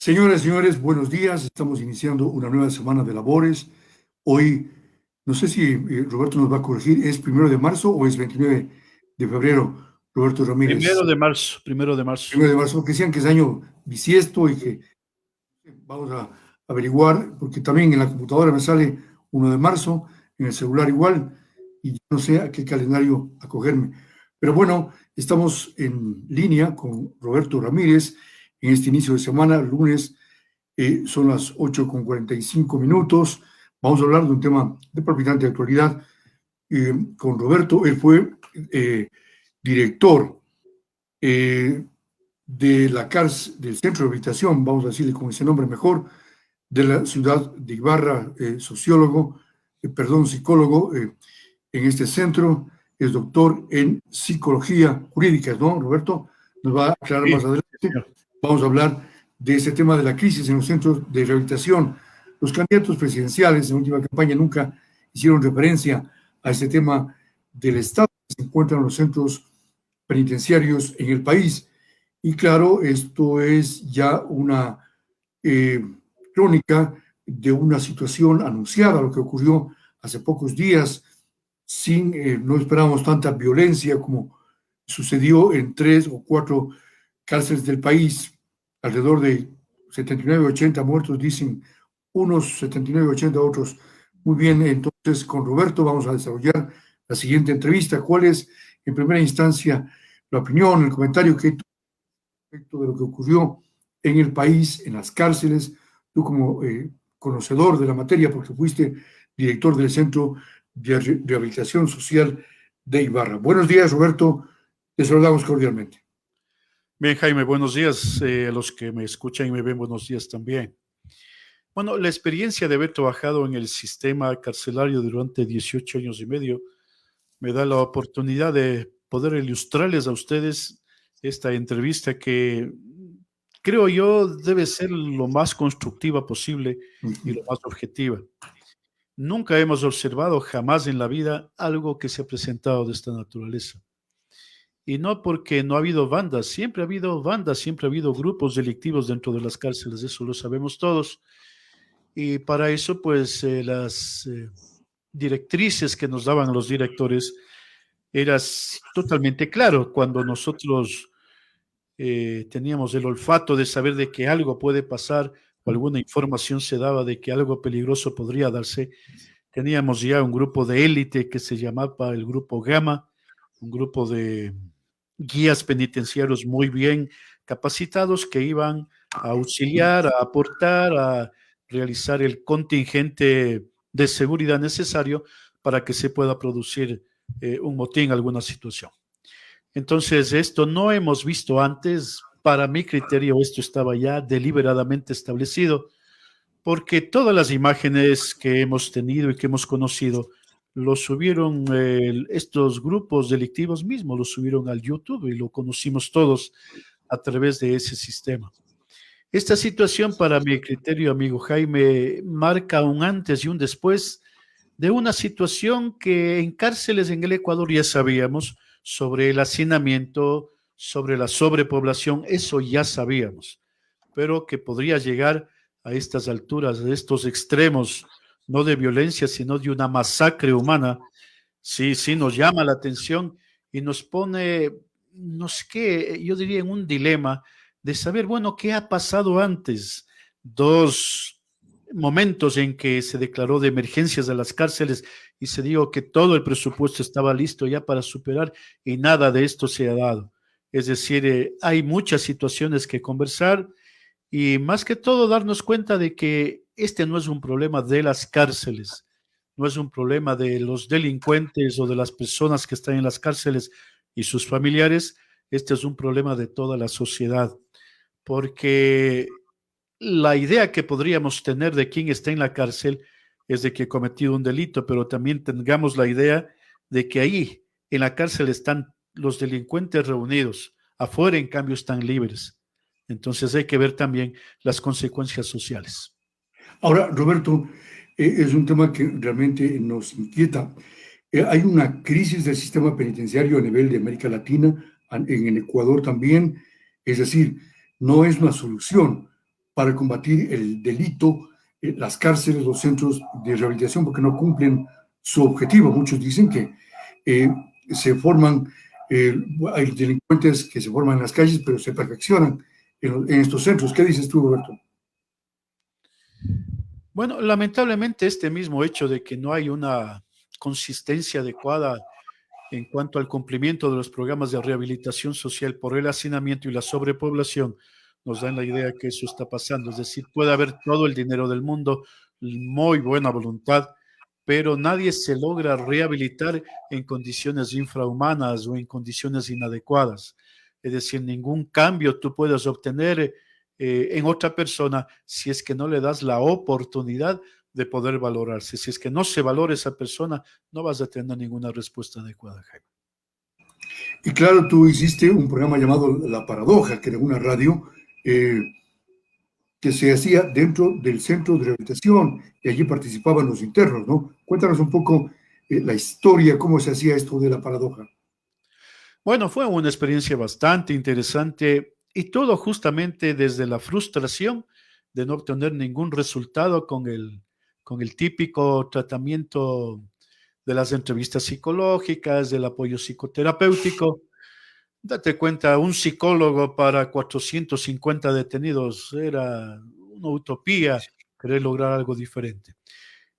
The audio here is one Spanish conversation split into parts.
Señoras y señores, buenos días. Estamos iniciando una nueva semana de labores. Hoy, no sé si Roberto nos va a corregir, ¿es 1 de marzo o es 29 de febrero? Roberto Ramírez. Primero de marzo. 1 de marzo, que decían que es año bisiesto y que vamos a averiguar, porque también en la computadora me sale 1 de marzo, en el celular igual, y yo no sé a qué calendario acogerme. Pero bueno, estamos en línea con Roberto Ramírez en este inicio de semana, lunes. Son las 8:45. Vamos a hablar de un tema de palpitante actualidad con Roberto. Él fue director eh, de la cárcel, del centro de rehabilitación, vamos a decirle con ese nombre mejor, de la ciudad de Ibarra, psicólogo en este centro. Es doctor en psicología jurídica, ¿no, Roberto? Nos va a aclarar Sí, más adelante. señor. Vamos a hablar de ese tema de la crisis en los centros de rehabilitación. Los candidatos presidenciales en la última campaña nunca hicieron referencia a ese tema del estado que se encuentran los centros penitenciarios en el país. Y claro, esto es ya una eh, crónica de una situación anunciada, lo que ocurrió hace pocos días. No esperábamos tanta violencia como sucedió en 3 o 4 cárceles del país, alrededor de 79, 80 muertos, dicen unos 79, 80 otros. Muy bien, entonces con Roberto vamos a desarrollar la siguiente entrevista. ¿Cuál es, en primera instancia, la opinión, el comentario que hay respecto de lo que ocurrió en el país, en las cárceles? Tú como conocedor de la materia, porque fuiste director del Centro de Rehabilitación Social de Ibarra. Buenos días, Roberto. Te saludamos cordialmente. Bien, Jaime, buenos días. A los que me escuchan y me ven, buenos días también. Bueno, la experiencia de haber trabajado en el sistema carcelario durante 18 años y medio me da la oportunidad de poder ilustrarles a ustedes esta entrevista que creo yo debe ser lo más constructiva posible y lo más objetiva. Nunca hemos observado jamás en la vida algo que se ha presentado de esta naturaleza. Y no porque no ha habido bandas, siempre ha habido bandas, siempre ha habido grupos delictivos dentro de las cárceles, eso lo sabemos todos. Y para eso, pues, las directrices que nos daban los directores era totalmente claro. Cuando nosotros teníamos el olfato de saber de que algo puede pasar o alguna información se daba de que algo peligroso podría darse, teníamos ya un grupo de élite que se llamaba el Grupo Gamma, un grupo de guías penitenciarios muy bien capacitados que iban a auxiliar, a aportar, a realizar el contingente de seguridad necesario para que se pueda producir un motín, alguna situación. Entonces, esto no hemos visto antes. Para mi criterio, esto estaba ya deliberadamente establecido, porque todas las imágenes que hemos tenido y que hemos conocido lo subieron estos grupos delictivos mismos, lo subieron al YouTube y lo conocimos todos a través de ese sistema. Esta situación, para mi criterio, amigo Jaime, marca un antes y un después de una situación que en cárceles en el Ecuador ya sabíamos sobre el hacinamiento, sobre la sobrepoblación, eso ya sabíamos, pero que podría llegar a estas alturas, a estos extremos, no de violencia, sino de una masacre humana. Sí, sí, nos llama la atención y nos pone, no sé qué, yo diría en un dilema de saber, bueno, ¿qué ha pasado antes? Dos momentos en que se declaró de emergencias de las cárceles y se dijo que todo el presupuesto estaba listo ya para superar y nada de esto se ha dado. Es decir, hay muchas situaciones que conversar y más que todo darnos cuenta de que este no es un problema de las cárceles, no es un problema de los delincuentes o de las personas que están en las cárceles y sus familiares, este es un problema de toda la sociedad, porque la idea que podríamos tener de quién está en la cárcel es de que ha cometido un delito, pero también tengamos la idea de que ahí en la cárcel están los delincuentes reunidos, afuera en cambio están libres. Entonces hay que ver también las consecuencias sociales. Ahora, Roberto, es un tema que realmente nos inquieta. Hay una crisis del sistema penitenciario a nivel de América Latina, en el Ecuador también. Es decir, no es una solución para combatir el delito, las cárceles, los centros de rehabilitación, porque no cumplen su objetivo. Muchos dicen que se forman, hay delincuentes que se forman en las calles, pero se perfeccionan en estos centros. ¿Qué dices tú, Roberto? Bueno, lamentablemente este mismo hecho de que no hay una consistencia adecuada en cuanto al cumplimiento de los programas de rehabilitación social por el hacinamiento y la sobrepoblación nos dan la idea que eso está pasando. Es decir, puede haber todo el dinero del mundo, muy buena voluntad, pero nadie se logra rehabilitar en condiciones infrahumanas o en condiciones inadecuadas. Es decir, ningún cambio tú puedes obtener en otra persona si es que no le das la oportunidad de poder valorarse. Si es que no se valora esa persona, no vas a tener ninguna respuesta adecuada, Jaime. Y claro, tú hiciste un programa llamado La Paradoja, que era una radio que se hacía dentro del centro de rehabilitación y allí participaban los internos, ¿no? Cuéntanos un poco la historia, cómo se hacía esto de La Paradoja. Bueno, fue una experiencia bastante interesante y todo justamente desde la frustración de no obtener ningún resultado con el típico tratamiento de las entrevistas psicológicas, del apoyo psicoterapéutico. Date cuenta, un psicólogo para 450 detenidos era una utopía querer lograr algo diferente.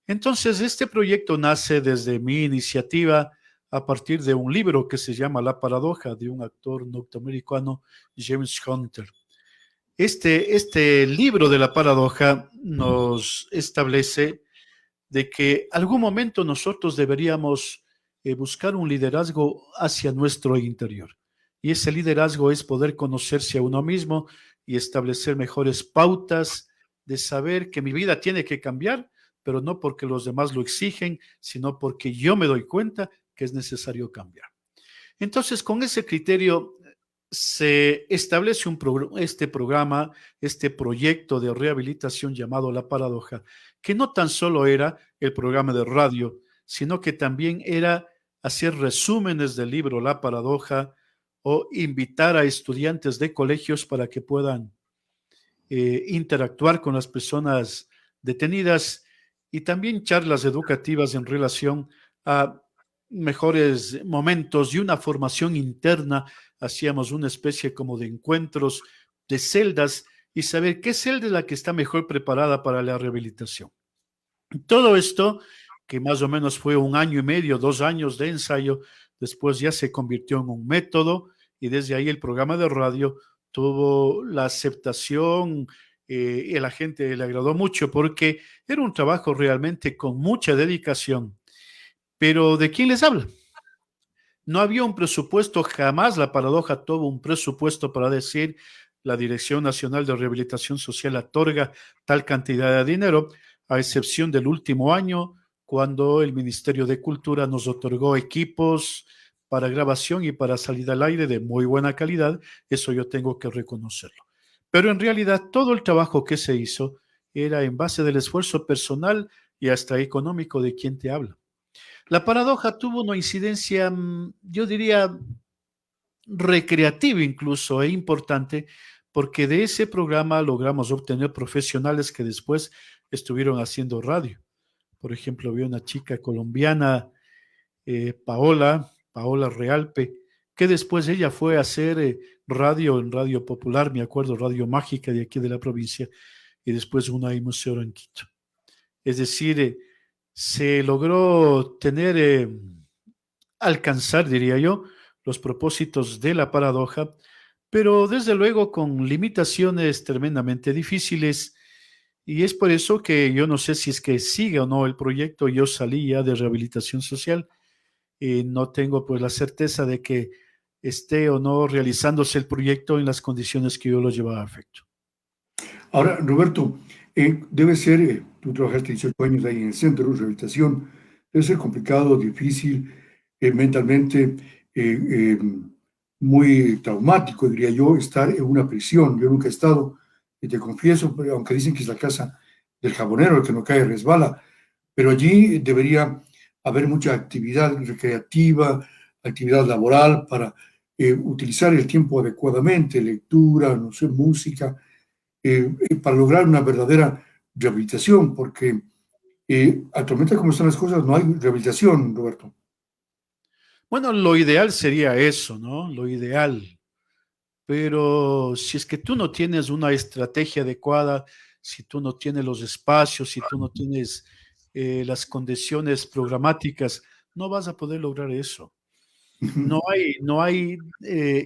Entonces, este proyecto nace desde mi iniciativa a partir de un libro que se llama La Paradoja de un actor norteamericano, James Hunter. Este libro de la paradoja nos establece de que algún momento nosotros deberíamos buscar un liderazgo hacia nuestro interior. Y ese liderazgo es poder conocerse a uno mismo y establecer mejores pautas de saber que mi vida tiene que cambiar, pero no porque los demás lo exigen, sino porque yo me doy cuenta que es necesario cambiar. Entonces, con ese criterio se establece este programa, este proyecto de rehabilitación llamado La Paradoja, que no tan solo era el programa de radio, sino que también era hacer resúmenes del libro La Paradoja o invitar a estudiantes de colegios para que puedan interactuar con las personas detenidas y también charlas educativas en relación a mejores momentos y una formación interna. Hacíamos una especie como de encuentros de celdas y saber qué celda es la que está mejor preparada para la rehabilitación. Todo esto, que más o menos fue 1 año y medio, 2 años de ensayo, después ya se convirtió en un método y desde ahí el programa de radio tuvo la aceptación y a la gente le agradó mucho porque era un trabajo realmente con mucha dedicación. Pero ¿de quién les habla? No había un presupuesto, jamás la paradoja tuvo un presupuesto para decir la Dirección Nacional de Rehabilitación Social otorga tal cantidad de dinero, a excepción del último año, cuando el Ministerio de Cultura nos otorgó equipos para grabación y para salida al aire de muy buena calidad, eso yo tengo que reconocerlo. Pero en realidad todo el trabajo que se hizo era en base del esfuerzo personal y hasta económico de quien te habla. La paradoja tuvo una incidencia, yo diría, recreativa incluso e importante, porque de ese programa logramos obtener profesionales que después estuvieron haciendo radio. Por ejemplo, había una chica colombiana, Paola Realpe, que después ella fue a hacer radio en Radio Popular, me acuerdo, Radio Mágica de aquí de la provincia, y después una emisora en Quito. Es decir, se logró tener alcanzar, diría yo, los propósitos de la paradoja, pero desde luego con limitaciones tremendamente difíciles. Y es por eso que yo no sé si es que sigue o no el proyecto. Yo salí ya de rehabilitación social y no tengo pues la certeza de que esté o no realizándose el proyecto en las condiciones que yo lo llevaba a efecto. Ahora, Roberto, debe ser, tú trabajaste 18 años ahí en el centro de rehabilitación, debe ser complicado, difícil, mentalmente muy traumático, diría yo, estar en una prisión. Yo nunca he estado, y te confieso, pero aunque dicen que es la casa del jabonero, el que no cae resbala, pero allí debería haber mucha actividad recreativa, actividad laboral para utilizar el tiempo adecuadamente, lectura, no sé, música. para lograr una verdadera rehabilitación, porque actualmente como están las cosas no hay rehabilitación, Roberto. Bueno, lo ideal sería eso, ¿no? Lo ideal. Pero si es que tú no tienes una estrategia adecuada, si tú no tienes los espacios, si tú no tienes las condiciones programáticas, no vas a poder lograr eso. No hay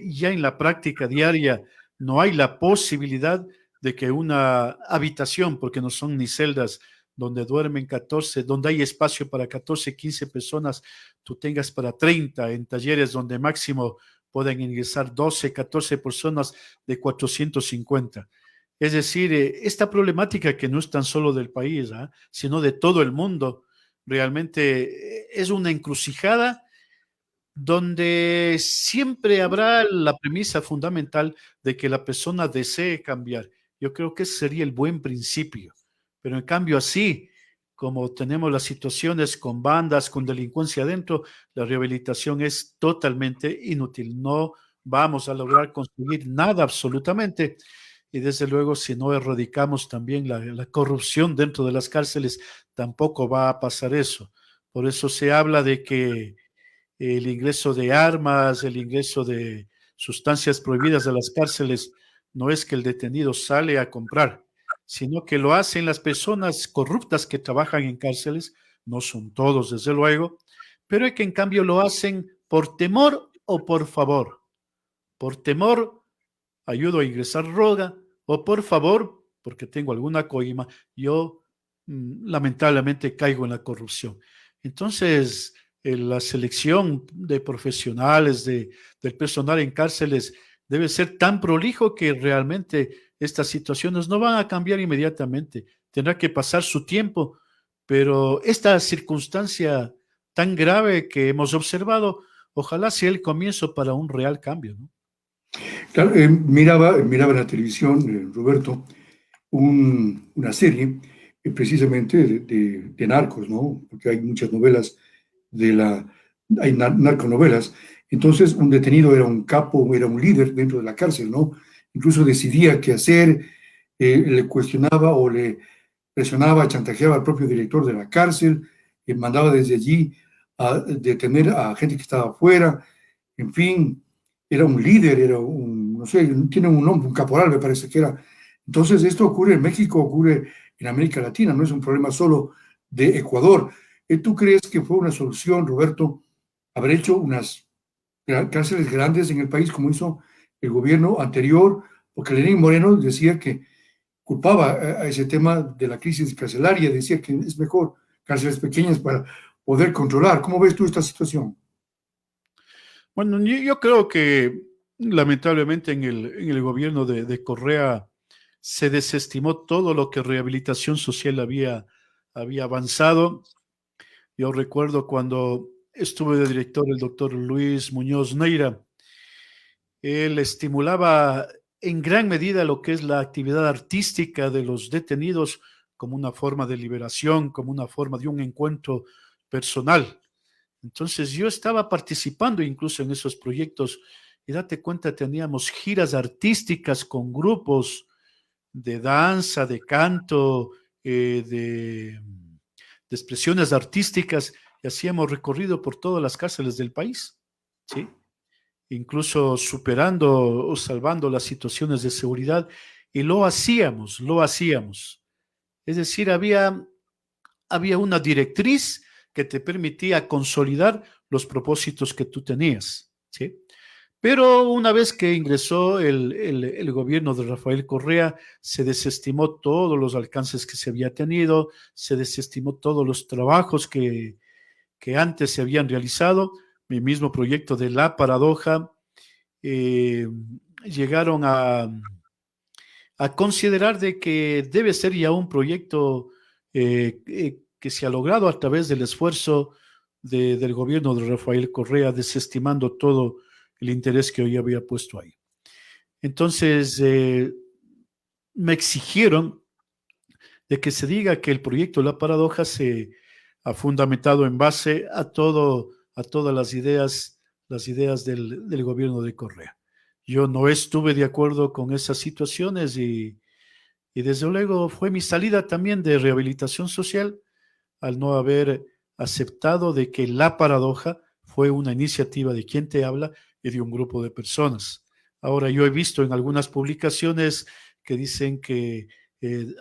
ya en la práctica diaria, no hay la posibilidad de que una habitación, porque no son ni celdas donde duermen 14, donde hay espacio para 14, 15 personas, tú tengas para 30 en talleres donde máximo pueden ingresar 12, 14 personas de 450. Es decir, esta problemática que no es tan solo del país, ¿ah?, sino de todo el mundo, realmente es una encrucijada donde siempre habrá la premisa fundamental de que la persona desee cambiar. Yo creo que ese sería el buen principio. Pero en cambio, así como tenemos las situaciones con bandas, con delincuencia adentro, la rehabilitación es totalmente inútil. No vamos a lograr conseguir nada absolutamente. Y desde luego, si no erradicamos también la corrupción dentro de las cárceles, tampoco va a pasar eso. Por eso se habla de que el ingreso de armas, el ingreso de sustancias prohibidas a las cárceles, no es que el detenido sale a comprar, sino que lo hacen las personas corruptas que trabajan en cárceles, no son todos desde luego, pero es que en cambio lo hacen por temor o por favor. Por temor, ayudo a ingresar droga, o por favor, porque tengo alguna coima, yo lamentablemente caigo en la corrupción. Entonces, la selección de profesionales, del personal en cárceles, debe ser tan prolijo que realmente estas situaciones no van a cambiar inmediatamente. Tendrá que pasar su tiempo, pero esta circunstancia tan grave que hemos observado, ojalá sea el comienzo para un real cambio, ¿no? Claro, miraba en la televisión, Roberto, una serie precisamente de narcos, ¿no? Porque hay muchas novelas hay narconovelas. Entonces, un detenido era un capo, era un líder dentro de la cárcel, ¿no? Incluso decidía qué hacer, le cuestionaba o le presionaba, chantajeaba al propio director de la cárcel, mandaba desde allí a detener a gente que estaba afuera, en fin, era un líder, era un, no sé, tiene un nombre, un caporal me parece que era. Entonces, esto ocurre en México, ocurre en América Latina, no es un problema solo de Ecuador. ¿Tú crees que fue una solución, Roberto, haber hecho unas cárceles grandes en el país como hizo el gobierno anterior? Porque Lenín Moreno decía que culpaba a ese tema de la crisis carcelaria, decía que es mejor cárceles pequeñas para poder controlar. ¿Cómo ves tú esta situación? Bueno, yo creo que lamentablemente en el gobierno de Correa se desestimó todo lo que rehabilitación social había avanzado. Yo recuerdo cuando estuve de director el doctor Luis Muñoz Neira, él estimulaba en gran medida lo que es la actividad artística de los detenidos como una forma de liberación, como una forma de un encuentro personal. Entonces yo estaba participando incluso en esos proyectos y date cuenta, teníamos giras artísticas con grupos de danza, de canto, de expresiones artísticas y hacíamos recorrido por todas las cárceles del país, ¿sí? Incluso superando o salvando las situaciones de seguridad y lo hacíamos. Es decir, había una directriz que te permitía consolidar los propósitos que tú tenías, ¿sí? Pero una vez que ingresó el gobierno de Rafael Correa, se desestimó todos los alcances que se había tenido, se desestimó todos los trabajos que antes se habían realizado. Mi mismo proyecto de La Paradoja, eh, llegaron a considerar de que debe ser ya un proyecto que se ha logrado a través del esfuerzo del gobierno de Rafael Correa, desestimando todo el interés que hoy había puesto ahí. Entonces, me exigieron de que se diga que el proyecto La Paradoja se ha fundamentado en base a todas las ideas del gobierno de Correa. Yo no estuve de acuerdo con esas situaciones y Y desde luego fue mi salida también de rehabilitación social al no haber aceptado de que la paradoja fue una iniciativa de quien te habla y de un grupo de personas. Ahora, yo he visto en algunas publicaciones que dicen que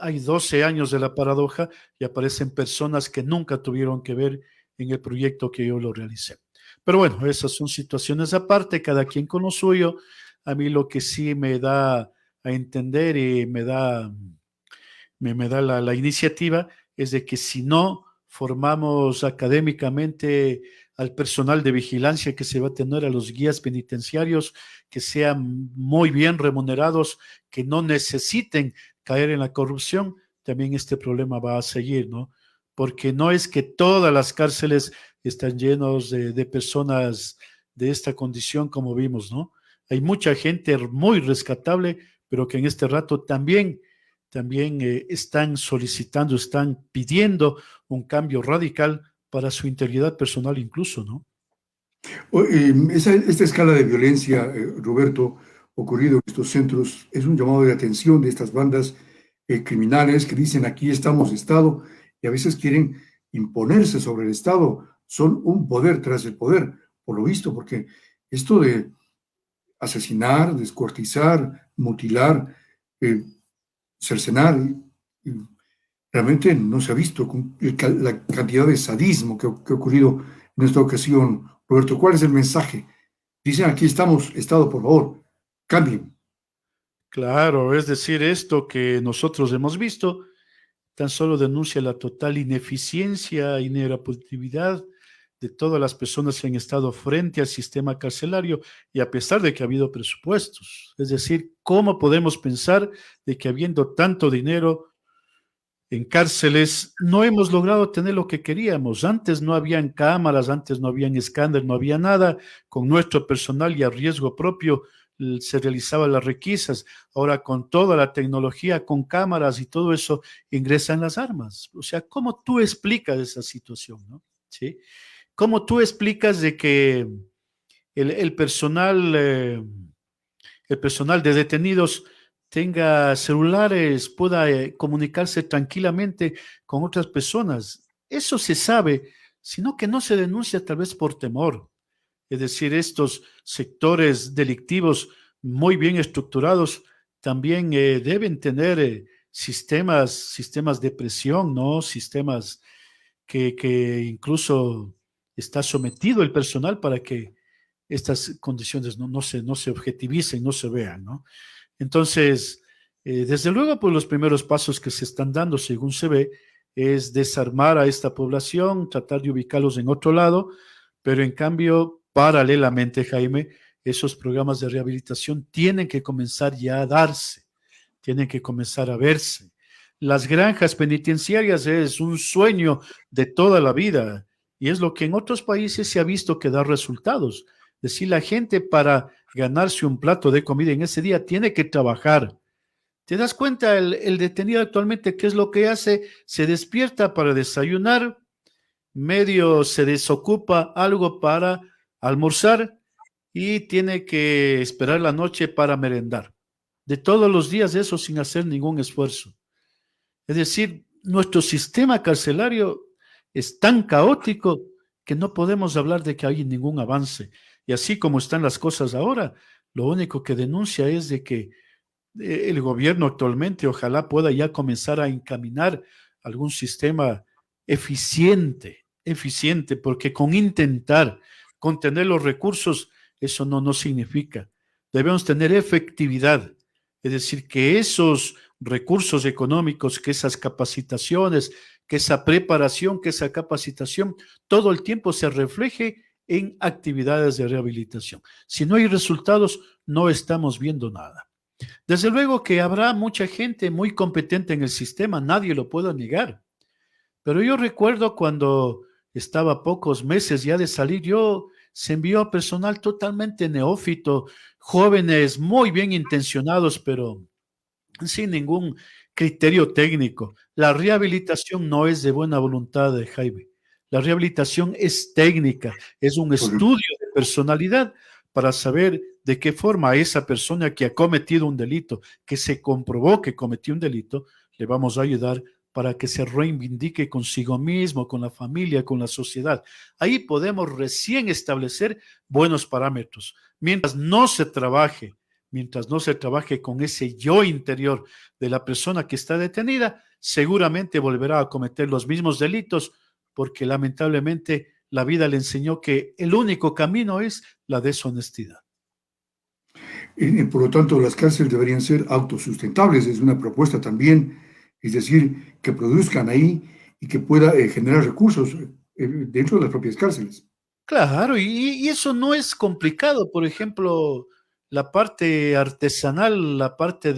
hay 12 años de la paradoja y aparecen personas que nunca tuvieron que ver en el proyecto que yo lo realicé. Pero bueno, esas son situaciones aparte, cada quien con lo suyo. A mí lo que sí me da a entender y me da la iniciativa es de que si no formamos académicamente al personal de vigilancia que se va a tener, a los guías penitenciarios, que sean muy bien remunerados, que no necesiten caer en la corrupción, también este problema va a seguir, ¿no? Porque no es que todas las cárceles están llenos de personas de esta condición como vimos, ¿no? Hay mucha gente muy rescatable, pero que en este rato también están solicitando, están pidiendo un cambio radical para su integridad personal incluso, ¿no? Esta escala de violencia, Roberto, ocurrido en estos centros, es un llamado de atención de estas bandas criminales que dicen aquí estamos Estado y a veces quieren imponerse sobre el Estado. Son un poder tras el poder, por lo visto, porque esto de asesinar, descuartizar, mutilar, eh, cercenar, y realmente no se ha visto con la cantidad de sadismo que ha ocurrido en esta ocasión. Roberto, ¿cuál es el mensaje? Dicen aquí estamos, Estado, por favor, cambien. Claro, es decir, esto que nosotros hemos visto tan solo denuncia la total ineficiencia, ineradaptabilidad de todas las personas que han estado frente al sistema carcelario y a pesar de que ha habido presupuestos. Es decir, ¿cómo podemos pensar de que habiendo tanto dinero en cárceles no hemos logrado tener lo que queríamos? Antes no habían cámaras, antes no habían escáner, no había nada. Con nuestro personal y a riesgo propio se realizaban las requisas. Ahora con toda la tecnología, con cámaras y todo eso, ingresan las armas. O sea, ¿cómo tú explicas esa situación, no? ¿Sí? ¿Cómo tú explicas de que el personal, el personal de detenidos tenga celulares, pueda comunicarse tranquilamente con otras personas? Eso se sabe, sino que no se denuncia tal vez por temor. Es decir, estos sectores delictivos muy bien estructurados también deben tener sistemas de presión, ¿no? Sistemas que incluso está sometido el personal para que estas condiciones no se objetivicen, no se vean, ¿no? Entonces, desde luego, pues los primeros pasos que se están dando, según se ve, es desarmar a esta población, tratar de ubicarlos en otro lado, pero en cambio, paralelamente, Jaime, esos programas de rehabilitación tienen que comenzar ya a darse, tienen que comenzar a verse. Las granjas penitenciarias es un sueño de toda la vida y es lo que en otros países se ha visto que da resultados. Es decir, la gente para ganarse un plato de comida en ese día tiene que trabajar. ¿Te das cuenta el detenido actualmente qué es lo que hace? Se despierta para desayunar, medio se desocupa algo para almorzar y tiene que esperar la noche para merendar. De todos los días eso sin hacer ningún esfuerzo. Es decir, nuestro sistema carcelario es tan caótico que no podemos hablar de que hay ningún avance. Y así como están las cosas ahora, lo único que denuncia es de que el gobierno actualmente ojalá pueda ya comenzar a encaminar algún sistema eficiente, porque con intentar contener los recursos, eso no significa. Debemos tener efectividad, es decir, que esos recursos económicos, que esas capacitaciones, que esa preparación, que esa capacitación, todo el tiempo se refleje en actividades de rehabilitación. Si no hay resultados, no estamos viendo nada. Desde luego que habrá mucha gente muy competente en el sistema, nadie lo puede negar. Pero yo recuerdo cuando estaba a pocos meses ya de salir, se envió a personal totalmente neófito, jóvenes muy bien intencionados, pero sin ningún criterio técnico. La rehabilitación no es de buena voluntad de Jaime. La rehabilitación es técnica, es un estudio de personalidad para saber de qué forma a esa persona que ha cometido un delito, que se comprobó que cometió un delito, le vamos a ayudar para que se reivindique consigo mismo, con la familia, con la sociedad. Ahí podemos recién establecer buenos parámetros. Mientras no se trabaje con ese yo interior de la persona que está detenida, seguramente volverá a cometer los mismos delitos, porque lamentablemente la vida le enseñó que el único camino es la deshonestidad. Por lo tanto, las cárceles deberían ser autosustentables, es una propuesta también, es decir, que produzcan ahí y que pueda generar recursos dentro de las propias cárceles. Claro, y eso no es complicado. Por ejemplo, la parte artesanal, la parte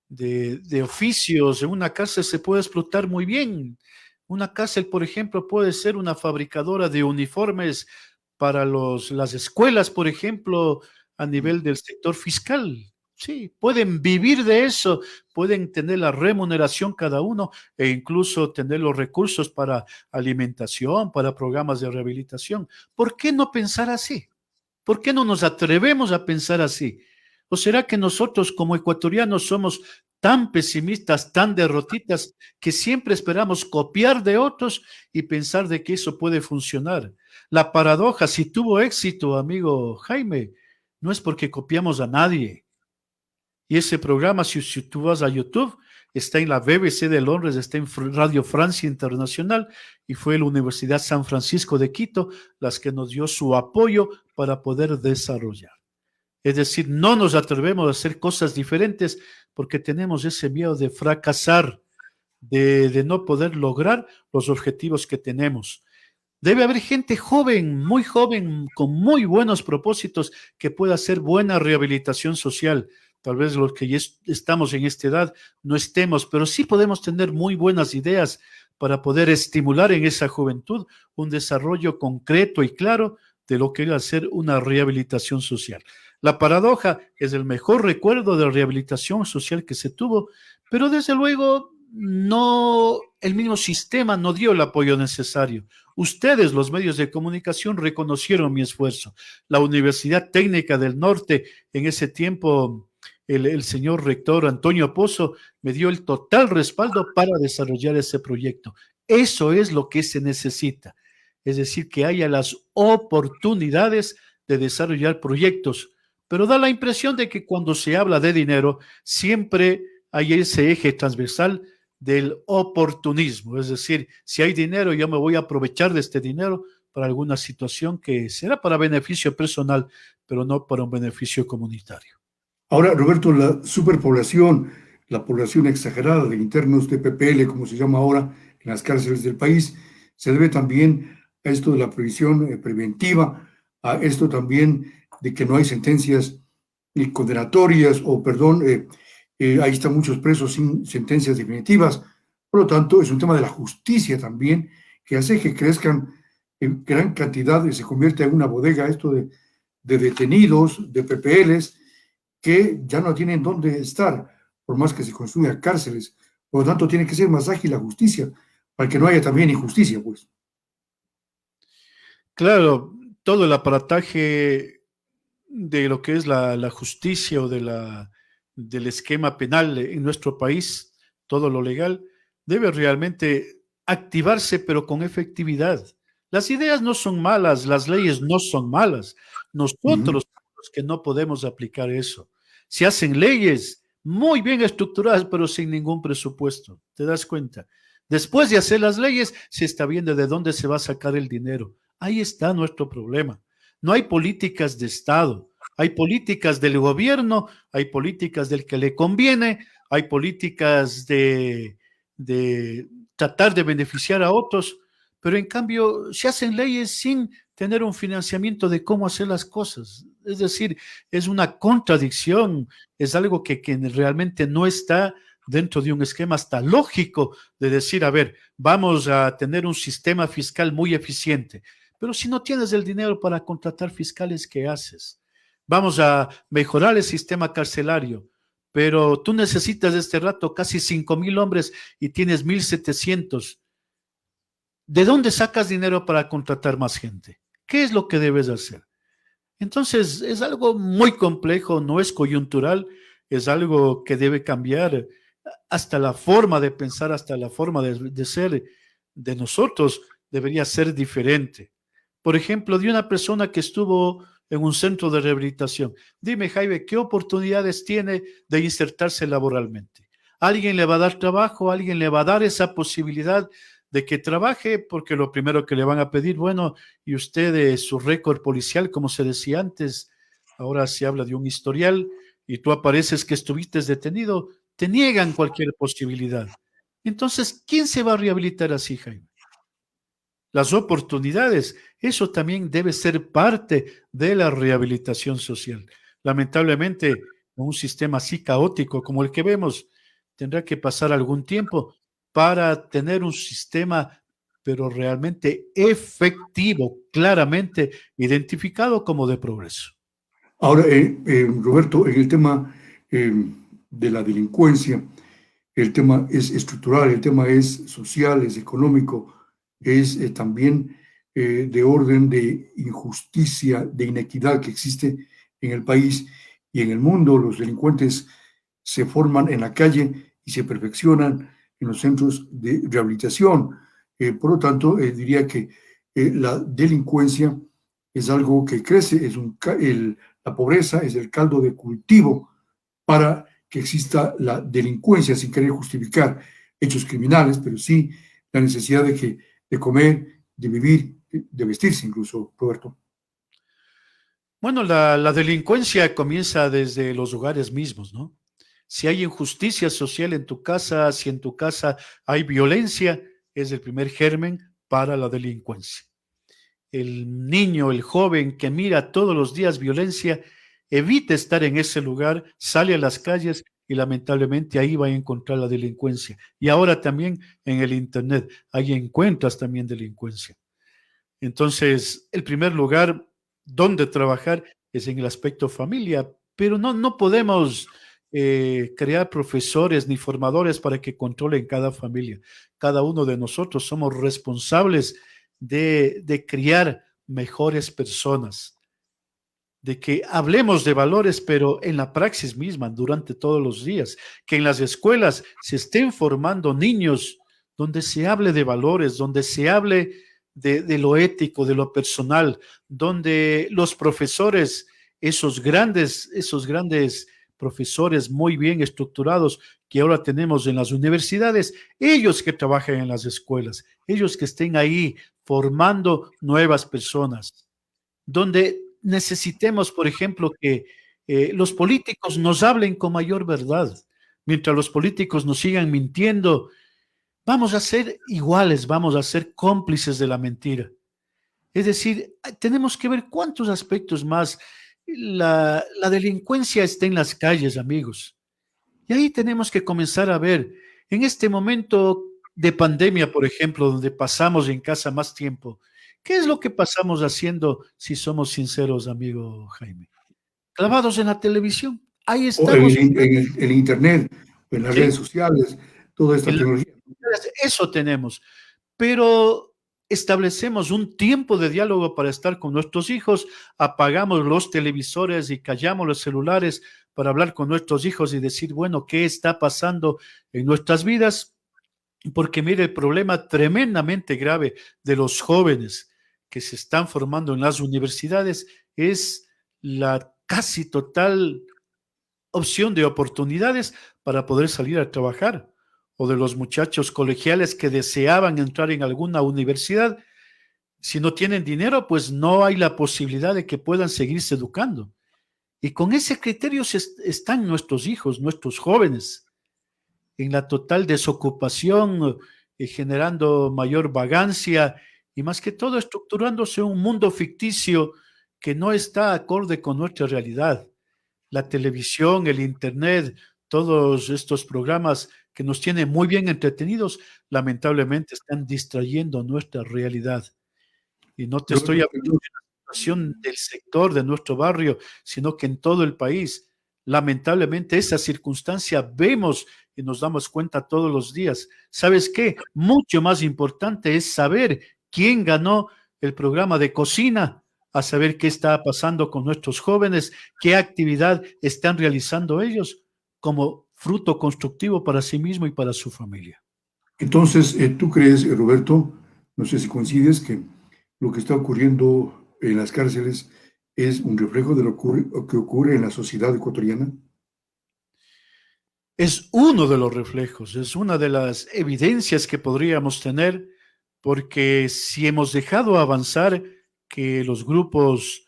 de oficios en una cárcel se puede explotar muy bien. Una cárcel, por ejemplo, puede ser una fabricadora de uniformes para las escuelas, por ejemplo, a nivel del sector fiscal. Sí, pueden vivir de eso, pueden tener la remuneración cada uno e incluso tener los recursos para alimentación, para programas de rehabilitación. ¿Por qué no pensar así? ¿Por qué no nos atrevemos a pensar así? ¿O será que nosotros como ecuatorianos somos tan pesimistas, tan derrotistas, que siempre esperamos copiar de otros y pensar de que eso puede funcionar? La paradoja, si tuvo éxito, amigo Jaime, no es porque copiamos a nadie. Y ese programa, si tú vas a YouTube, está en la BBC de Londres, está en Radio Francia Internacional y fue la Universidad San Francisco de Quito las que nos dio su apoyo para poder desarrollar. Es decir, no nos atrevemos a hacer cosas diferentes porque tenemos ese miedo de fracasar, de no poder lograr los objetivos que tenemos. Debe haber gente joven, con muy buenos propósitos que pueda hacer buena rehabilitación social. Tal vez los que ya estamos en esta edad no estemos, pero sí podemos tener muy buenas ideas para poder estimular en esa juventud un desarrollo concreto y claro de lo que es hacer una rehabilitación social. La paradoja es el mejor recuerdo de rehabilitación social que se tuvo, pero desde luego no, el mismo sistema no dio el apoyo necesario. Ustedes, los medios de comunicación, reconocieron mi esfuerzo. La Universidad Técnica del Norte, en ese tiempo, el señor rector Antonio Pozo me dio el total respaldo para desarrollar ese proyecto. Eso es lo que se necesita. Es decir, que haya las oportunidades de desarrollar proyectos. Pero da la impresión de que cuando se habla de dinero, siempre hay ese eje transversal del oportunismo, es decir, si hay dinero, yo me voy a aprovechar de este dinero para alguna situación que será para beneficio personal, pero no para un beneficio comunitario. Ahora, Roberto, la superpoblación, la población exagerada de internos de PPL, como se llama ahora en las cárceles del país, se debe también a esto de la previsión preventiva, a esto también de que no hay sentencias condenatorias o, perdón, ahí están muchos presos sin sentencias definitivas. Por lo tanto, es un tema de la justicia también que hace que crezcan en gran cantidad y se convierte en una bodega esto de detenidos, de PPLs, que ya no tienen dónde estar, por más que se construyan cárceles. Por lo tanto, tiene que ser más ágil la justicia, para que no haya también injusticia, pues. Claro, todo el aparataje de lo que es la justicia o del esquema penal en nuestro país, todo lo legal, debe realmente activarse, pero con efectividad. Las ideas no son malas, las leyes no son malas. Nosotros somos los que no podemos aplicar eso. Se hacen leyes muy bien estructuradas, pero sin ningún presupuesto. ¿Te das cuenta? Después de hacer las leyes, se está viendo de dónde se va a sacar el dinero. Ahí está nuestro problema. No hay políticas de Estado, hay políticas del gobierno, hay políticas del que le conviene, hay políticas de tratar de beneficiar a otros, pero en cambio se hacen leyes sin tener un financiamiento de cómo hacer las cosas. Es decir, es una contradicción, es algo que realmente no está dentro de un esquema hasta lógico de decir, a ver, vamos a tener un sistema fiscal muy eficiente, pero si no tienes el dinero para contratar fiscales, ¿qué haces? Vamos a mejorar el sistema carcelario, pero tú necesitas este rato casi 5,000 hombres y tienes 1,700. ¿De dónde sacas dinero para contratar más gente? ¿Qué es lo que debes hacer? Entonces, es algo muy complejo, no es coyuntural, es algo que debe cambiar hasta la forma de pensar, hasta la forma de ser de nosotros, debería ser diferente. Por ejemplo, de una persona que estuvo en un centro de rehabilitación. Dime, Jaime, ¿qué oportunidades tiene de insertarse laboralmente? ¿Alguien le va a dar trabajo? ¿Alguien le va a dar esa posibilidad de que trabaje? Porque lo primero que le van a pedir, bueno, y usted su récord policial, como se decía antes, ahora se habla de un historial y tú apareces que estuviste detenido, te niegan cualquier posibilidad. Entonces, ¿quién se va a rehabilitar así, Jaime? Las oportunidades, eso también debe ser parte de la rehabilitación social. Lamentablemente, un sistema así caótico como el que vemos, tendrá que pasar algún tiempo para tener un sistema, pero realmente efectivo, claramente identificado como de progreso. Ahora, Roberto, en el tema eh, de la delincuencia, el tema es estructural, el tema es social, es económico, es también de orden de injusticia, de inequidad que existe en el país y en el mundo. Los delincuentes se forman en la calle y se perfeccionan en los centros de rehabilitación. Por lo tanto, diría que la delincuencia es algo que crece, la pobreza es el caldo de cultivo para que exista la delincuencia sin querer justificar hechos criminales, pero sí la necesidad de comer, de vivir, de vestirse incluso, Roberto. Bueno, la delincuencia comienza desde los hogares mismos, ¿no? Si hay injusticia social en tu casa, si en tu casa hay violencia, es el primer germen para la delincuencia. El niño, el joven que mira todos los días violencia, evita estar en ese lugar, sale a las calles y lamentablemente ahí va a encontrar la delincuencia. Y ahora también en el Internet, ahí encuentras también delincuencia. Entonces, el primer lugar donde trabajar es en el aspecto familia, pero no podemos crear profesores ni formadores para que controlen cada familia. Cada uno de nosotros somos responsables de criar mejores personas, de que hablemos de valores, pero en la praxis misma, durante todos los días, que en las escuelas se estén formando niños donde se hable de valores, donde se hable de lo ético, de lo personal, donde los profesores, esos grandes profesores muy bien estructurados que ahora tenemos en las universidades, ellos que trabajan en las escuelas, ellos que estén ahí formando nuevas personas donde necesitemos, por ejemplo, que los políticos nos hablen con mayor verdad. Mientras los políticos nos sigan mintiendo, vamos a ser iguales, vamos a ser cómplices de la mentira. Es decir, tenemos que ver cuántos aspectos más. La delincuencia está en las calles, amigos. Y ahí tenemos que comenzar a ver, en este momento de pandemia, por ejemplo, donde pasamos en casa más tiempo, ¿qué es lo que pasamos haciendo, si somos sinceros, amigo Jaime? Clavados en la televisión. Ahí O en estamos, el Internet, en las redes ¿sí? sociales, toda esta En las tecnología. eso tenemos. Pero establecemos un tiempo de diálogo para estar con nuestros hijos, apagamos los televisores y callamos los celulares para hablar con nuestros hijos y decir, bueno, ¿qué está pasando en nuestras vidas? Porque mire, el problema tremendamente grave de los jóvenes que se están formando en las universidades es la casi total opción de oportunidades para poder salir a trabajar, o de los muchachos colegiales que deseaban entrar en alguna universidad. Si no tienen dinero, pues no hay la posibilidad de que puedan seguirse educando. Y con ese criterio están nuestros hijos, nuestros jóvenes, en la total desocupación, generando mayor vagancia y más que todo estructurándose un mundo ficticio que no está acorde con nuestra realidad. La televisión, el internet, todos estos programas que nos tienen muy bien entretenidos, lamentablemente están distrayendo nuestra realidad. Y no te estoy Roberto, hablando de la situación del sector de nuestro barrio, sino que en todo el país. Lamentablemente esa circunstancia vemos y nos damos cuenta todos los días. ¿Sabes qué? Mucho más importante es saber quién ganó el programa de cocina a saber qué está pasando con nuestros jóvenes, qué actividad están realizando ellos como fruto constructivo para sí mismo y para su familia. Entonces, ¿tú crees, Roberto, no sé si coincides, que lo que está ocurriendo en las cárceles es un reflejo de lo que ocurre en la sociedad ecuatoriana? Es uno de los reflejos, es una de las evidencias que podríamos tener, porque si hemos dejado avanzar que que los grupos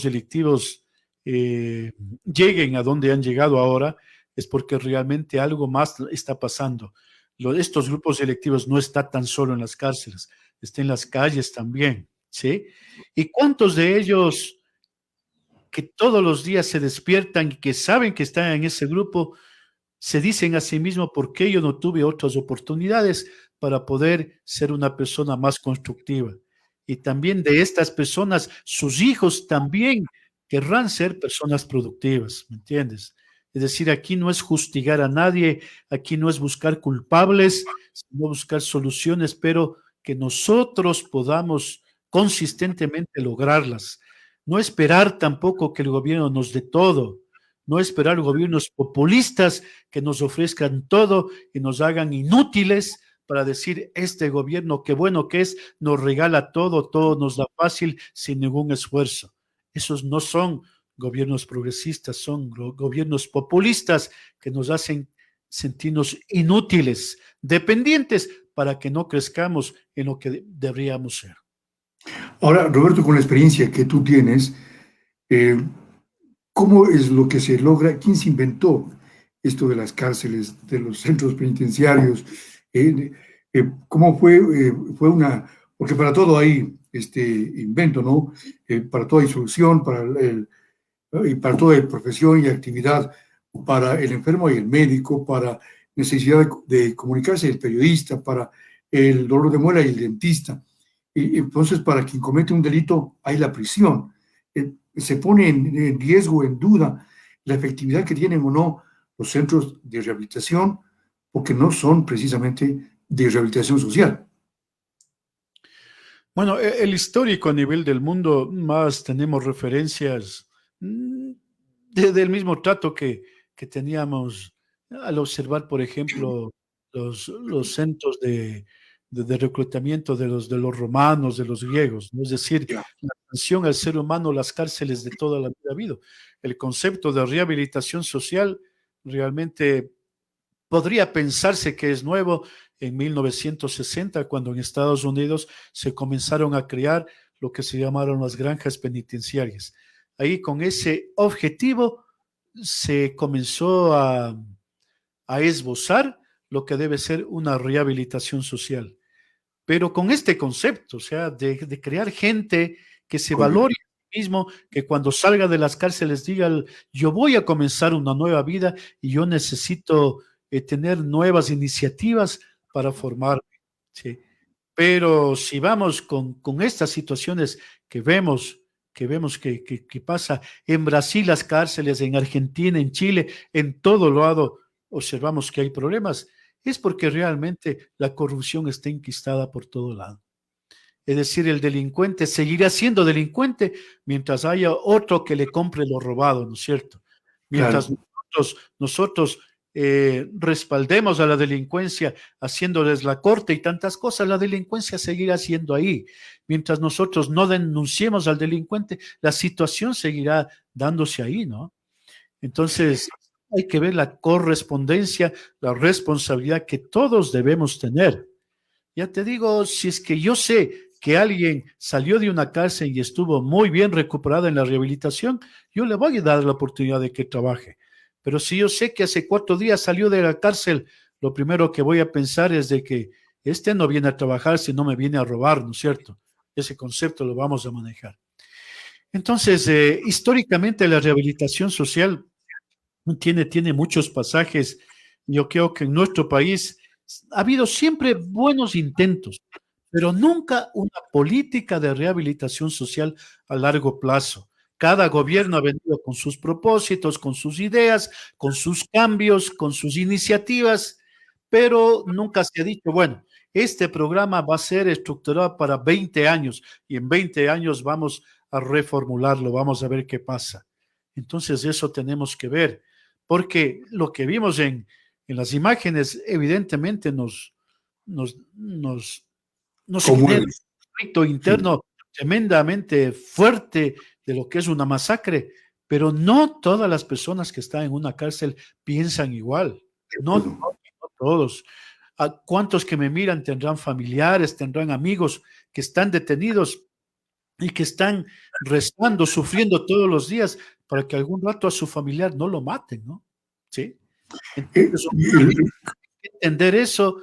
delictivos lleguen a donde han llegado ahora, es porque realmente algo más está pasando. Estos grupos delictivos no están tan solo en las cárceles, están en las calles también, ¿sí? ¿Y cuántos de ellos que todos los días se despiertan y que saben que están en ese grupo se dicen a sí mismos por qué yo no tuve otras oportunidades para poder ser una persona más constructiva? Y también de estas personas, sus hijos también querrán ser personas productivas, ¿me entiendes? Es decir, aquí no es justigar a nadie, aquí no es buscar culpables, sino buscar soluciones, pero que nosotros podamos consistentemente lograrlas. No esperar tampoco que el gobierno nos dé todo, no esperar gobiernos populistas que nos ofrezcan todo y nos hagan inútiles para decir, este gobierno, qué bueno que es, nos regala todo, todo nos da fácil, sin ningún esfuerzo. Esos no son gobiernos progresistas, son gobiernos populistas que nos hacen sentirnos inútiles, dependientes, para que no crezcamos en lo que deberíamos ser. Ahora, Roberto, con la experiencia que tú tienes, eh, ¿cómo es lo que se logra? ¿Quién se inventó esto de las cárceles, de los centros penitenciarios? ¿Cómo fue? Fue una, porque para todo hay este invento, ¿no? Para todo hay solución, y para toda profesión y actividad, para el enfermo y el médico, para necesidad de comunicarse el periodista, para el dolor de muela y el dentista. Y entonces, para quien comete un delito, hay la prisión. Se pone en riesgo, en duda, la efectividad que tienen o no los centros de rehabilitación, porque no son precisamente de rehabilitación social. Bueno, el histórico a nivel del mundo, más tenemos referencias del mismo trato que teníamos al observar, por ejemplo, los centros de reclutamiento de los romanos, de los griegos, ¿no? Es decir, Ya, la atención al ser humano, las cárceles de toda la vida ha habido. El concepto de rehabilitación social realmente podría pensarse que es nuevo en 1960, cuando en Estados Unidos se comenzaron a crear lo que se llamaron las granjas penitenciarias. Ahí con ese objetivo se comenzó a esbozar lo que debe ser una rehabilitación social. Pero con este concepto, o sea, de crear gente que se correcto. valore a sí mismo, que cuando salga de las cárceles diga, yo voy a comenzar una nueva vida y yo necesito tener nuevas iniciativas para formarme. ¿Sí? Pero si vamos con estas situaciones que pasa en Brasil, las cárceles, en Argentina, en Chile, en todo lado, observamos que hay problemas, es porque realmente la corrupción está enquistada por todo lado. Es decir, el delincuente seguirá siendo delincuente mientras haya otro que le compre lo robado, ¿no es cierto? Mientras Claro, nosotros respaldemos a la delincuencia haciéndoles la corte y tantas cosas, la delincuencia seguirá siendo ahí. Mientras nosotros no denunciemos al delincuente, la situación seguirá dándose ahí, ¿no? Entonces, hay que ver la correspondencia, la responsabilidad que todos debemos tener. Ya te digo, si es que yo sé que alguien salió de una cárcel y estuvo muy bien recuperado en la rehabilitación, yo le voy a dar la oportunidad de que trabaje. Pero si yo sé que hace 4 días salió de la cárcel, lo primero que voy a pensar es de que este no viene a trabajar, sino me viene a robar, ¿no es cierto? Ese concepto lo vamos a manejar. Entonces, históricamente la rehabilitación social tiene muchos pasajes. Yo creo que en nuestro país ha habido siempre buenos intentos, pero nunca una política de rehabilitación social a largo plazo. Cada gobierno ha venido con sus propósitos, con sus ideas, con sus cambios, con sus iniciativas, pero nunca se ha dicho, bueno, este programa va a ser estructurado para 20 años y en 20 años vamos a reformularlo, vamos a ver qué pasa. Entonces eso tenemos que ver, porque lo que vimos en las imágenes evidentemente nos Como genera el, un conflicto sí, interno tremendamente fuerte de lo que es una masacre, pero no todas las personas que están en una cárcel piensan igual, de no, acuerdo. no todos. ¿A cuántos que me miran tendrán familiares, tendrán amigos que están detenidos y que están rezando, sufriendo todos los días para que algún rato a su familiar no lo maten, ¿no? ¿Sí? Entonces, Y hay que entender eso.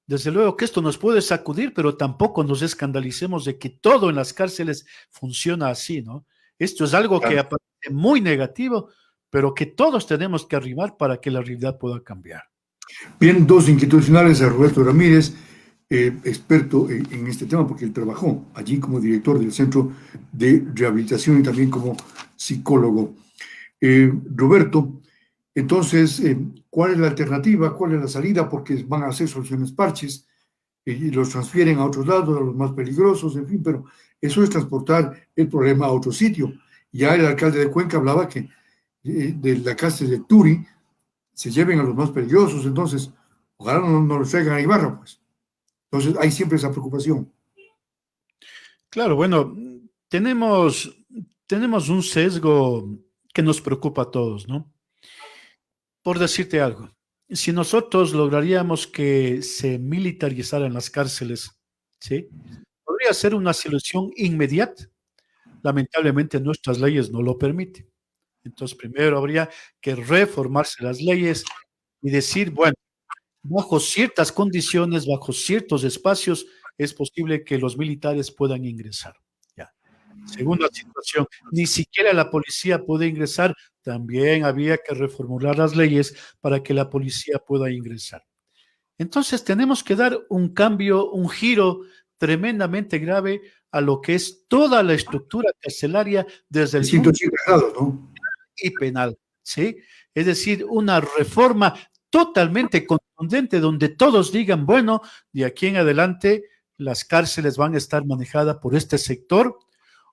Desde luego que esto nos puede sacudir, pero tampoco nos escandalicemos de que todo en las cárceles funciona así, ¿no? Esto es algo que aparece muy negativo, pero que todos tenemos que arrimar para que la realidad pueda cambiar. bien, dos inquietudes finales a Roberto Ramírez, experto en este tema, porque él trabajó allí como director del Centro de Rehabilitación y también como psicólogo. Roberto, entonces, ¿cuál es la alternativa? ¿Cuál es la salida? Porque van a hacer soluciones parches y los transfieren a otros lados, a los más peligrosos, en fin, pero eso es transportar el problema a otro sitio. Ya el alcalde de Cuenca hablaba que de la cárcel de Turi se lleven a los más peligrosos, entonces, ojalá no los traigan a Ibarra, pues. Entonces, hay siempre esa preocupación. Claro, bueno, tenemos un sesgo que nos preocupa a todos, ¿no? Por decirte algo, si nosotros lograríamos que se militarizaran las cárceles, ¿sí? Podría ser una solución inmediata. Lamentablemente nuestras leyes no lo permiten. Entonces, primero habría que reformarse las leyes y decir, bueno, bajo ciertas condiciones, bajo ciertos espacios, es posible que los militares puedan ingresar. Ya. Segunda situación, ni siquiera la policía puede ingresar, también había que reformular las leyes para que la policía pueda ingresar. Entonces tenemos que dar un cambio, un giro tremendamente grave a lo que es toda la estructura carcelaria desde De el punto 180 grados, ¿no? y penal, ¿sí? Es decir, una reforma totalmente contundente donde todos digan, bueno, de aquí en adelante las cárceles van a estar manejadas por este sector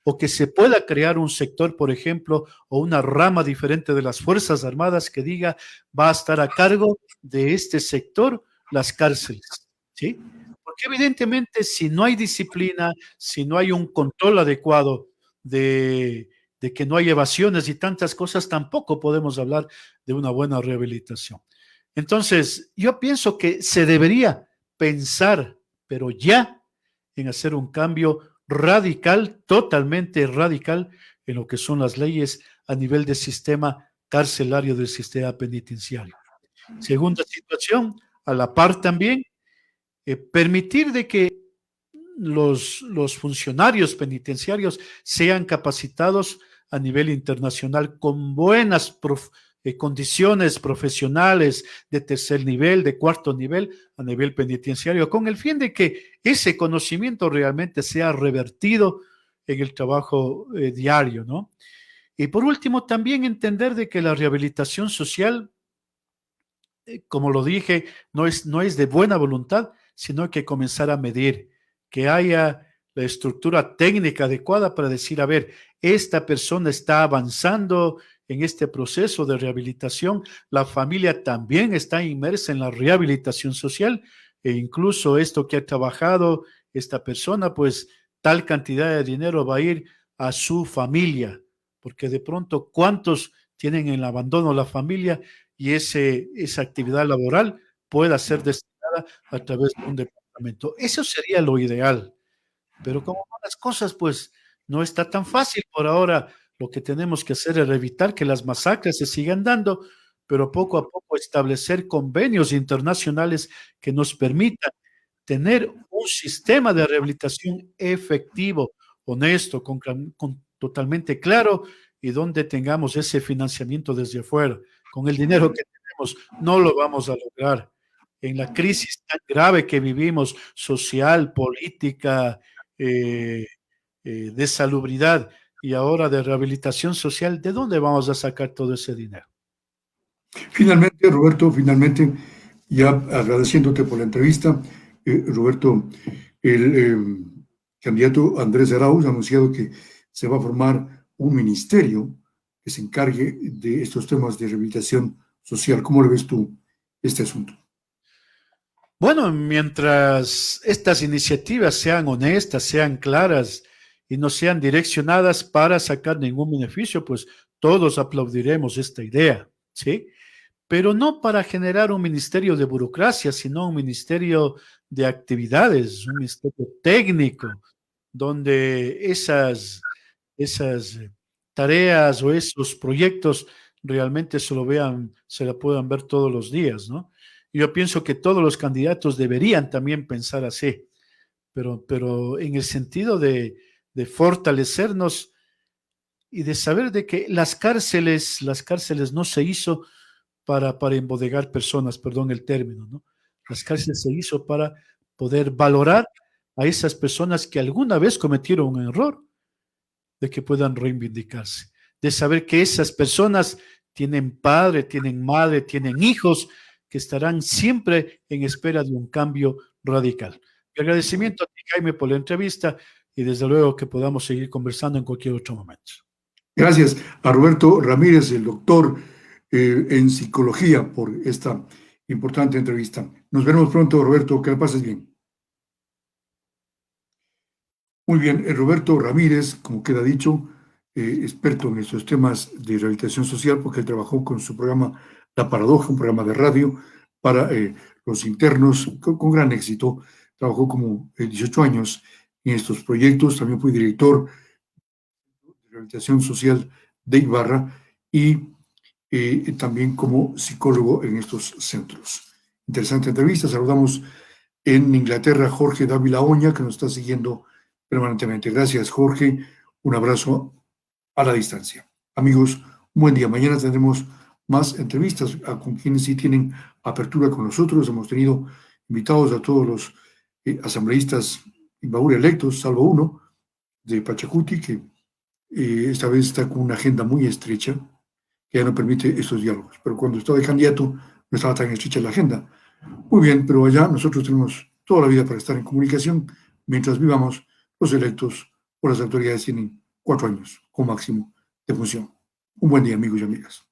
o que se pueda crear un sector, por ejemplo, o una rama diferente de las Fuerzas Armadas que diga va a estar a cargo de este sector las cárceles, ¿sí? Porque evidentemente si no hay disciplina, si no hay un control adecuado de que no hay evasiones y tantas cosas, tampoco podemos hablar de una buena rehabilitación. Entonces, yo pienso que se debería pensar, pero ya, en hacer un cambio radical, totalmente radical, en lo que son las leyes a nivel del sistema carcelario, del sistema penitenciario. Segunda situación, a la par también, permitir de que los funcionarios penitenciarios sean capacitados a nivel internacional con buenas condiciones profesionales de tercer nivel, de cuarto nivel, a nivel penitenciario, con el fin de que ese conocimiento realmente sea revertido en el trabajo diario, ¿no? Y por último, también entender de que la rehabilitación social, como lo dije, no es de buena voluntad, sino que comenzar a medir, que haya la estructura técnica adecuada para decir, a ver, esta persona está avanzando en este proceso de rehabilitación, la familia también está inmersa en la rehabilitación social e incluso esto que ha trabajado esta persona, pues tal cantidad de dinero va a ir a su familia, porque de pronto, ¿cuántos tienen en el abandono la familia y esa actividad laboral pueda ser destinada a través de un departamento? Eso sería lo ideal, pero como van las cosas, pues no está tan fácil por ahora. Lo que tenemos que hacer es evitar que las masacres se sigan dando, pero poco a poco establecer convenios internacionales que nos permitan tener un sistema de rehabilitación efectivo, honesto, totalmente claro y donde tengamos ese financiamiento desde afuera. Con el dinero que tenemos no lo vamos a lograr. En la crisis tan grave que vivimos, social, política, eh, de salubridad y ahora de rehabilitación social, ¿de dónde vamos a sacar todo ese dinero? Finalmente, Roberto, finalmente, ya agradeciéndote por la entrevista, Roberto, el candidato Andrés Arauz ha anunciado que se va a formar un ministerio que se encargue de estos temas de rehabilitación social. ¿Cómo le ves tú este asunto? Bueno, mientras estas iniciativas sean honestas, sean claras y no sean direccionadas para sacar ningún beneficio, pues todos aplaudiremos esta idea, ¿sí? Pero no para generar un ministerio de burocracia, sino un ministerio de actividades, un ministerio técnico, donde esas tareas o esos proyectos realmente se lo vean, se la puedan ver todos los días, ¿no? Y yo pienso que todos los candidatos deberían también pensar así, pero en el sentido de fortalecernos y de saber de que las cárceles no se hizo para embodegar personas, perdón el término, ¿no? Las cárceles se hizo para poder valorar a esas personas que alguna vez cometieron un error, de que puedan reivindicarse, de saber que esas personas tienen padre, tienen madre, tienen hijos que estarán siempre en espera de un cambio radical. Mi agradecimiento a ti, Jaime, por la entrevista y desde luego que podamos seguir conversando en cualquier otro momento. Gracias a Roberto Ramírez, el doctor en psicología, por esta importante entrevista. Nos veremos pronto, Roberto, que la pases bien. Muy bien, Roberto Ramírez, como queda dicho, experto en estos temas de rehabilitación social, porque él trabajó con su programa La Paradoja, un programa de radio para los internos, con gran éxito. Trabajó como 18 años en estos proyectos, también fue director de rehabilitación social de Ibarra y también como psicólogo en estos centros. Interesante entrevista. Saludamos en Inglaterra a Jorge Dávila Oña, que nos está siguiendo permanentemente. Gracias, Jorge. Un abrazo a la distancia. Amigos, un buen día. Mañana tendremos más entrevistas con quienes sí tienen apertura con nosotros. Hemos tenido invitados a todos los asambleístas Ibaura electos, salvo uno de Pachacuti, que esta vez está con una agenda muy estrecha, que ya no permite estos diálogos. Pero cuando estaba de candidato, no estaba tan estrecha la agenda. Muy bien, pero allá nosotros tenemos toda la vida para estar en comunicación. Mientras vivamos, los electos o las autoridades tienen 4 años como máximo de función. Un buen día, amigos y amigas.